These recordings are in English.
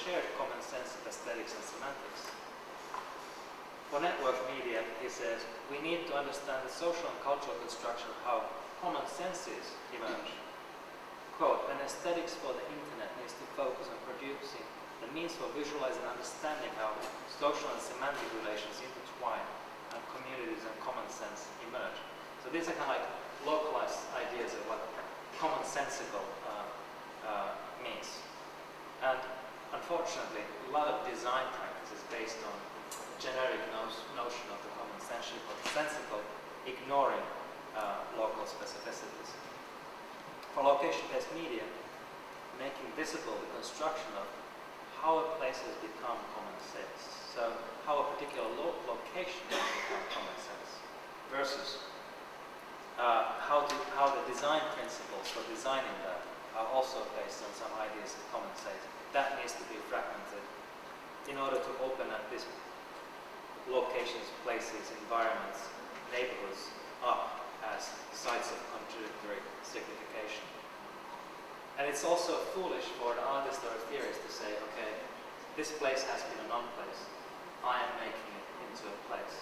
shared common sense of aesthetics and semantics. For network media, he says, we need to understand the social and cultural construction of how common senses emerge. Quote, an aesthetics for the internet needs to focus on producing the means for visualizing and understanding how social and semantic relations intertwine and communities and common sense emerge. So these are kind of like localized ideas of what commonsensical means. And unfortunately, a lot of design practice is based on a generic notion of the commonsensical, ignoring local specificities. For location-based media, making visible the construction of how a place has become common sense. So how a particular location has become common sense versus how the design principles for designing that are also based on some ideas of common sense. That needs to be fragmented in order to open up these locations, places, environments, neighborhoods up as sites of contradictory signification. And it's also foolish for an artist or a theorist to say, okay, this place has been a non-place, I am making it into a place,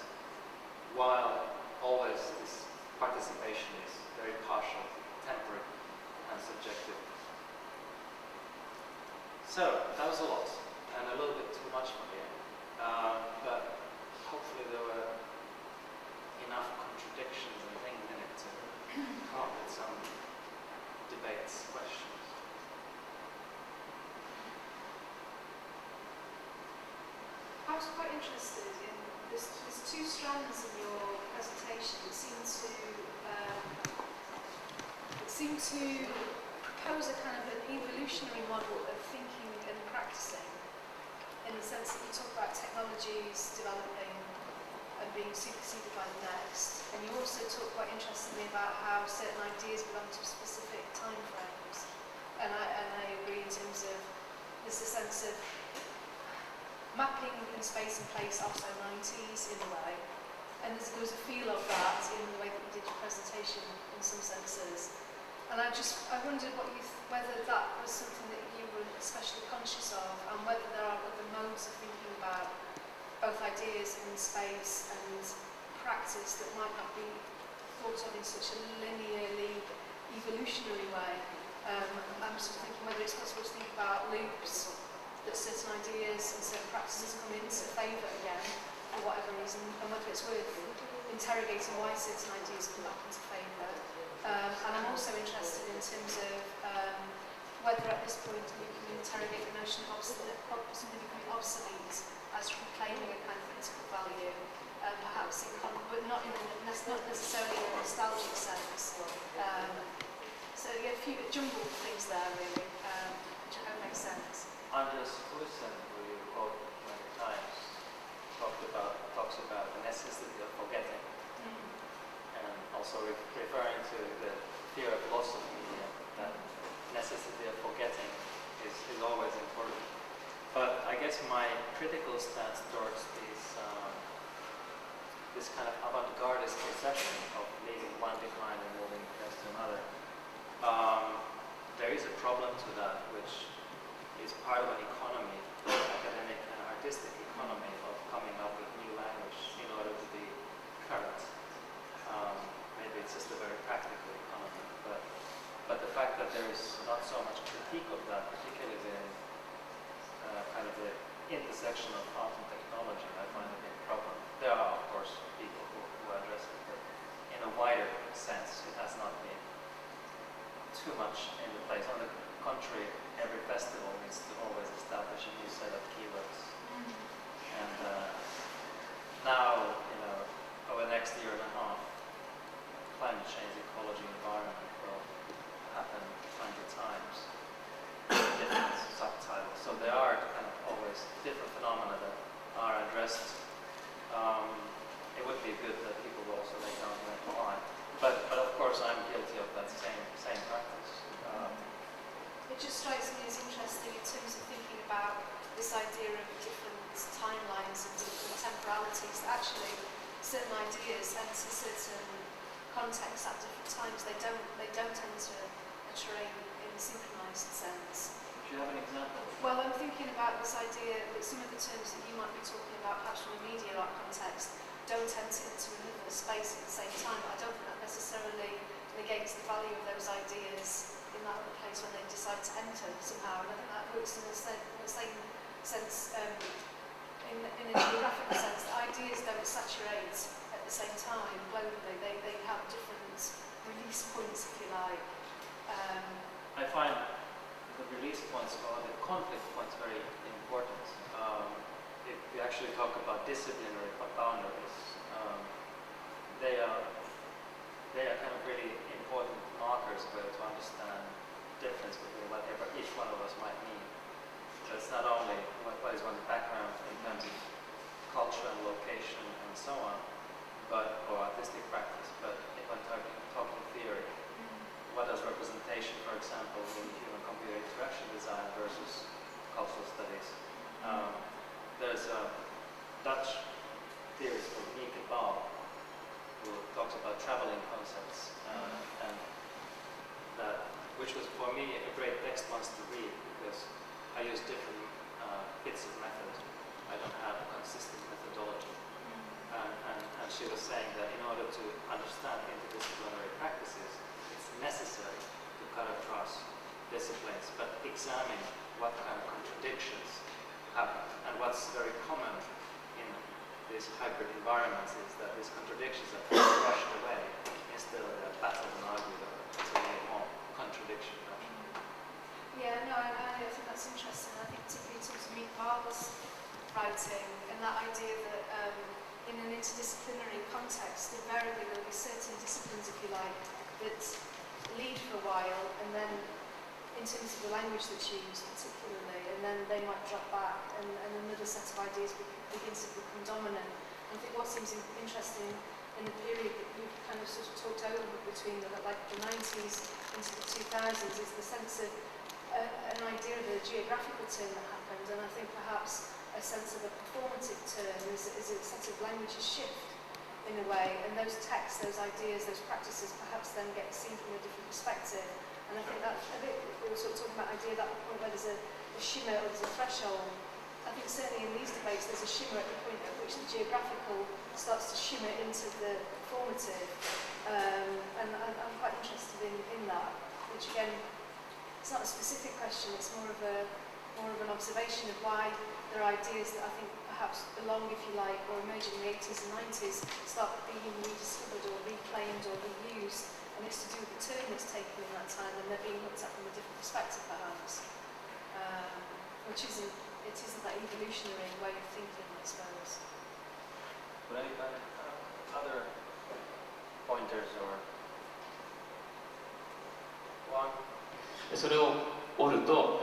while always this participation is very partial, temporary, and subjective. So, that was a lot, and a little bit too much for me. But hopefully there were enough contradictions and things in it to come up with some debates, questions. I was quite interested in there's two strands in your presentation that seem to propose a kind of an evolutionary model of thinking and practicing, in the sense that you talk about technologies developing and being superseded by the next, and you also talk quite interestingly about how certain ideas belong to specific time frames, and I agree in terms of there's a sense of mapping in space and place also 90s in a way, and there was a feel of that in the way that you did your presentation in some senses. And I wondered whether that was something that you were especially conscious of, and whether there are other modes of thinking about both ideas in space and practice that might not be thought of in such a linearly evolutionary way. I'm sort of thinking whether it's possible to think about loops, that certain ideas and certain practices come into favour again for whatever reason, and whether it's worth interrogating why certain ideas come back into favour. And I'm also interested in terms of whether at this point you can interrogate the notion of something becoming obsolete as reclaiming a kind of political value, perhaps, but not necessarily in a nostalgic sense. So yeah, a few jumbled things there really, which I hope makes sense. Anders Husen, who you quote many times, talks about the necessity of forgetting, and also referring to the fear of loss of media, that necessity of forgetting is always important. But I guess my critical stance towards this kind of avant-gardist perception of leaving one behind and moving next to another, there is a problem to that, which is part of an economy, an academic and artistic economy of coming up with new language in order to be current. Maybe it's just a very practical economy, but the fact that there is not so much critique of that, particularly in kind of the intersection of art and technology, I find a big problem. There are, of course, people who address it, but in a wider sense, it has not been too much in the place. On the contrary, every festival needs to always establish a new set of keywords. And now, over the next year and a half, climate change, ecology, environment will happen 20 times, different subtitles. So there are kind of always different phenomena that are addressed. It would be good that people will also make argument why. But of course, I'm guilty of that same practice. It just strikes me as interesting in terms of thinking about this idea of different timelines and different temporalities. Actually, certain ideas enter certain contexts at different times. They don't enter a terrain in a synchronized sense. Do you have an example? Well, I'm thinking about this that some of the terms that you might be talking about, perhaps from a media art context, don't enter into another space at the same time. But I don't think that necessarily negates the value of those ideas in that other place when they decide to enter somehow. And I think that works in the same sense, in a geographical sense, that ideas don't saturate at the same time globally. They have different release points, if you like. I find the release points or the conflict points very important. If we actually talk about disciplinary boundaries, they are kind of really important markers for to understand the difference between whatever each one of us might mean. So it's not only what is one's background in terms of culture and location and so on, or artistic practice, but if I'm talking theory, what does representation, for example, in human-computer interaction design versus cultural studies? There's a Dutch theorist called Mieke Bal who talks about traveling concepts, and that, which was for me a great text once to read, because I use different bits of method. I don't have a consistent methodology. And she was saying that in order to understand interdisciplinary practices, it's necessary to cut across disciplines, but examine what kind of contradictions happen. And what's very common in these hybrid environments is that these contradictions are brushed away instead of battled and argued over. So you need more contradiction. Yeah, no, I think that's interesting. I think particularly in terms of Mieke Bal's writing and that idea that in an interdisciplinary context, invariably there will be certain disciplines, if you like, that lead for a while, and then in terms of the language that's used particularly, and then they might drop back, and another set of ideas begins to become dominant. And I think what seems interesting in the period that we've kind of sort of talked over between the 90s into the 2000s is the sense of an idea of a geographical term that happened, and I think perhaps a sense of a performative term is a set of languages shift in a way, and those texts, those ideas, those practices perhaps then get seen from a different perspective. And I think that's a bit, we were sort of talking about idea at the point where there's a shimmer or there's a threshold. I think certainly in these debates there's a shimmer at the point at which the geographical starts to shimmer into the performative, and I'm quite interested in that, which again, it's not a specific question, it's more of an observation of why there are ideas that I think perhaps belong, if you like, or emerging in the 80s and 90s, start being rediscovered or reclaimed or reused, and it's to do with the turn that's taken in that time, and they're being looked at from a different perspective perhaps, which isn't that evolutionary way of thinking, I suppose. But any other pointers or one? それを折ると、